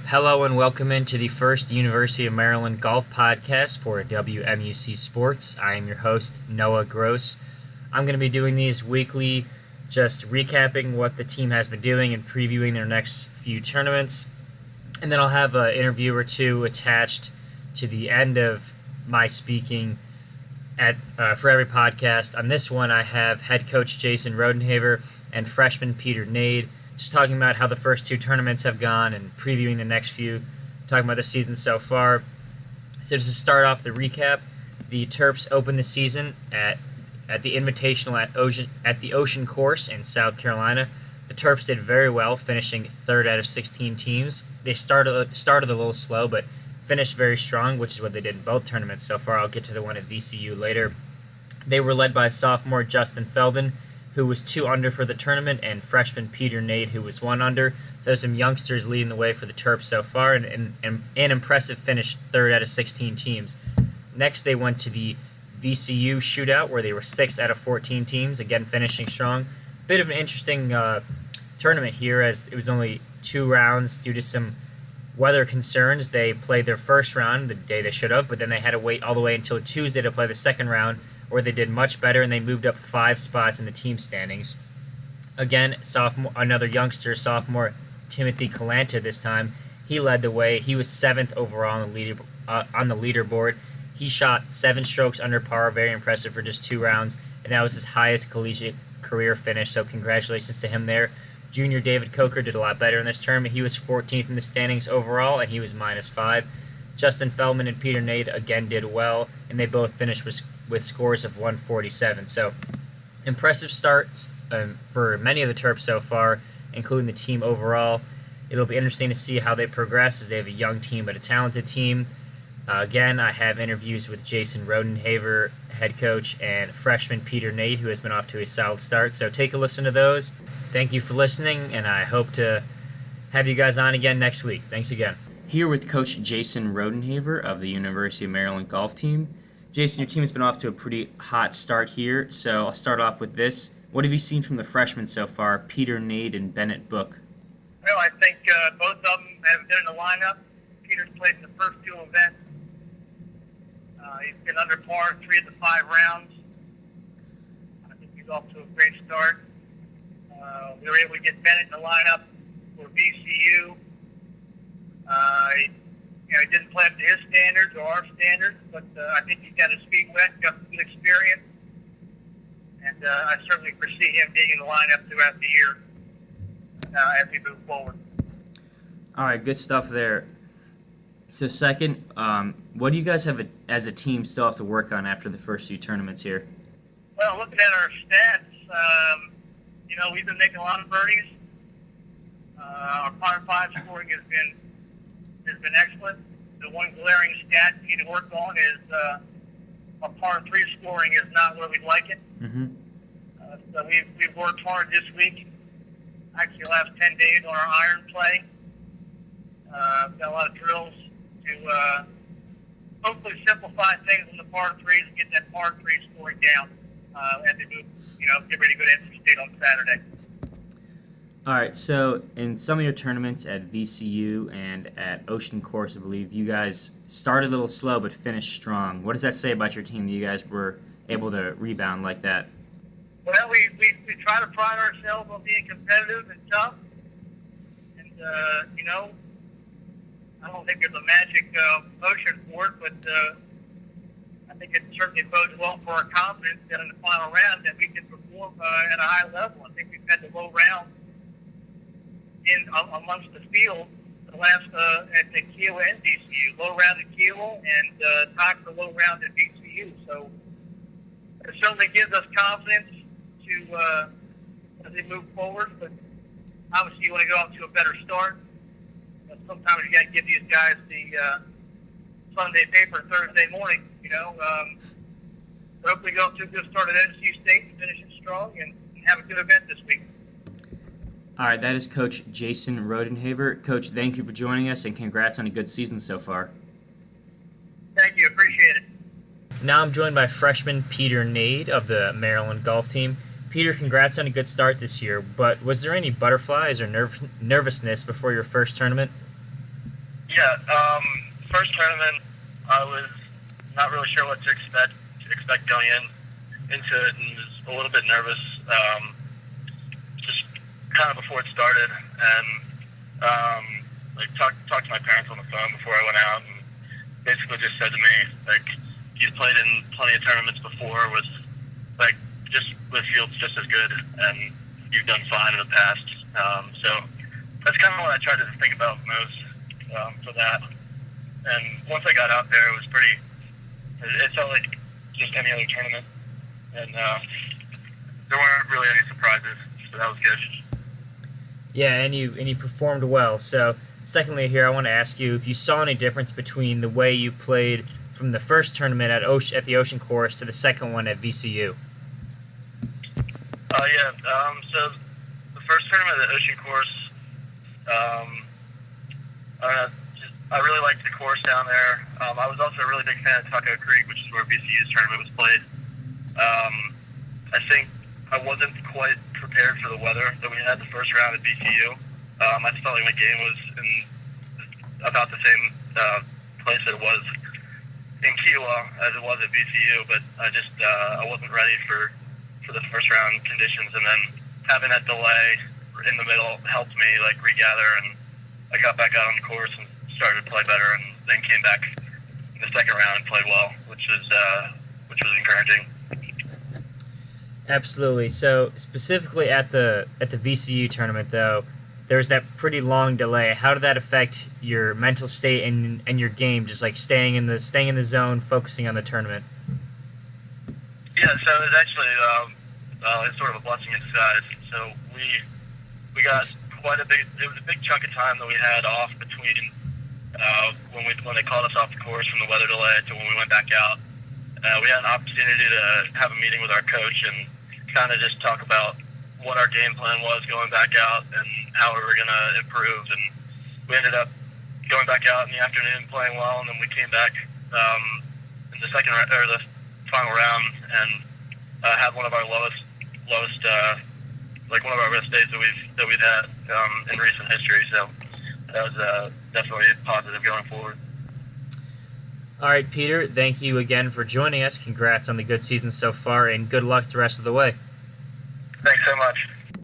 Hello and welcome into the first University of Maryland golf podcast for WMUC Sports. I am your host, Noah Gross. I'm going to be doing these weekly, just recapping what the team has been doing and previewing their next few tournaments. And then I'll have an interview or two attached to the end of my speaking for every podcast. On this one, I have head coach Jason Rodenhaver and freshman Peter Nade, just talking about how the first two tournaments have gone and previewing the next few, talking about the season so far. So just to start off the recap, the Terps opened the season at the Invitational at the Ocean Course in South Carolina. The Terps did very well, finishing third out of 16 teams. They started a little slow, but finished very strong, which is what they did in both tournaments so far. I'll get to the one at VCU later. They were led by sophomore Justin Feldon, who was 2 under for the tournament, and freshman Peter Nade, who was 1 under. So there's some youngsters leading the way for the Terps so far, and an impressive finish, third out of 16 teams. Next, they went to the VCU shootout, where they were 6th out of 14 teams, again finishing strong. Bit of an interesting tournament here, as it was only 2 rounds due to some weather concerns. They played their first round the day they should have, but then they had to wait all the way until Tuesday to play the second round, where they did much better and they moved up 5 spots in the team standings. Again, another youngster, sophomore Timothy Kalanta this time, he led the way. He was 7th overall on the leaderboard. He shot 7 strokes under par, very impressive for just 2 rounds, and that was his highest collegiate career finish, so congratulations to him there. Junior David Coker did a lot better in this tournament. He was 14th in the standings overall, and he was -5. Justin Feldman and Peter Nade again did well, and they both finished with scores of 147. So impressive starts for many of the Terps so far, including the team overall. It'll be interesting to see how they progress, as they have a young team but a talented team. Again, I have interviews with Jason Rodenhaver, head coach, and freshman Peter Nade, who has been off to a solid start. So take a listen to those. Thank you for listening, and I hope to have you guys on again next week. Thanks again. Here with Coach Jason Rodenhaver of the University of Maryland golf team. Jason, your team has been off to a pretty hot start here, so I'll start off with this. What have you seen from the freshmen so far, Peter Nade and Bennett Book? Well, I think both of them have been in the lineup. Peter's played in the first 2 events. He's been under par 3 of the 5 rounds. I think he's off to a great start. We were able to get Bennett in the lineup for VCU. He didn't play up to his standards or our standards, but I think he's got his feet wet, got some good experience, and I certainly foresee him being in the lineup throughout the year as we move forward. All right, good stuff there. So second, what do you guys have as a team still have to work on after the first few tournaments here? Well, looking at our stats, we've been making a lot of birdies. Our par 5 scoring has been excellent. The one glaring stat we need to work on is our par 3 scoring is not where we'd like it. Mm-hmm. So we've worked hard this week, actually the last 10 days, on our iron play. Got a lot of drills to hopefully simplify things in the par 3s and get that par 3 scoring down as we move, get ready to go to NC State on Saturday. All right, so in some of your tournaments at VCU and at Ocean Course, I believe, you guys started a little slow but finished strong. What does that say about your team that you guys were able to rebound like that? Well, we try to pride ourselves on being competitive and tough. And, I don't think there's a magic potion for it, but I think it certainly bodes well for our confidence that in the final round that we can perform at a high level. I think we've had the low round amongst the field the last at the Kiowa and VCU. Low round at Kiowa and tied for low round at VCU. So it certainly gives us confidence to as we move forward. But obviously, you want to go off to a better start. But sometimes you got to give these guys the Sunday paper Thursday morning. But hopefully, go off to a good start at NC State and finish it strong and have a good event this week. All right, that is Coach Jason Rodenhaver. Coach, thank you for joining us, and congrats on a good season so far. Thank you. Appreciate it. Now I'm joined by freshman Peter Nade of the Maryland golf team. Peter, congrats on a good start this year, but was there any butterflies or nervousness before your first tournament? Yeah, first tournament, I was not really sure what to expect going into it, and was a little bit nervous, just kind of before it started, and talked to my parents on the phone before I went out, and basically just said to me, like, you've played in plenty of tournaments before with fields just as good, and you've done fine in the past. So that's kind of what I tried to think about most for that. And once I got out there, it felt like just any other tournament, and there weren't really any surprises, so that was good. Yeah, and you performed well. So, secondly, here I want to ask you if you saw any difference between the way you played from the first tournament at the Ocean Course to the second one at VCU. So the first tournament at the Ocean Course, I really liked the course down there. I was also a really big fan of Tucko Creek, which is where VCU's tournament was played. I think I wasn't quite prepared for the weather that we had the first round at VCU. I just felt like my game was in about the same place that it was in Kiowa as it was at VCU, but I wasn't ready for the first round conditions, and then having that delay in the middle helped me regather, and I got back out on the course and started to play better, and then came back in the second round and played well, which was encouraging. Absolutely. So specifically at the VCU tournament, though, there was that pretty long delay. How did that affect your mental state and your game? Just staying in the zone, focusing on the tournament. Yeah. So it was actually it's sort of a blessing in disguise. So we got it was a big chunk of time that we had off between when they called us off the course from the weather delay to when we went back out. We had an opportunity to have a meeting with our coach and kind of just talk about what our game plan was going back out and how we were going to improve. And we ended up going back out in the afternoon playing well, and then we came back in the the final round and had one of our lowest one of our best days that we've had in recent history. So that was definitely positive going forward. All right, Peter, thank you again for joining us. Congrats on the good season so far, and good luck the rest of the way. Thanks so much.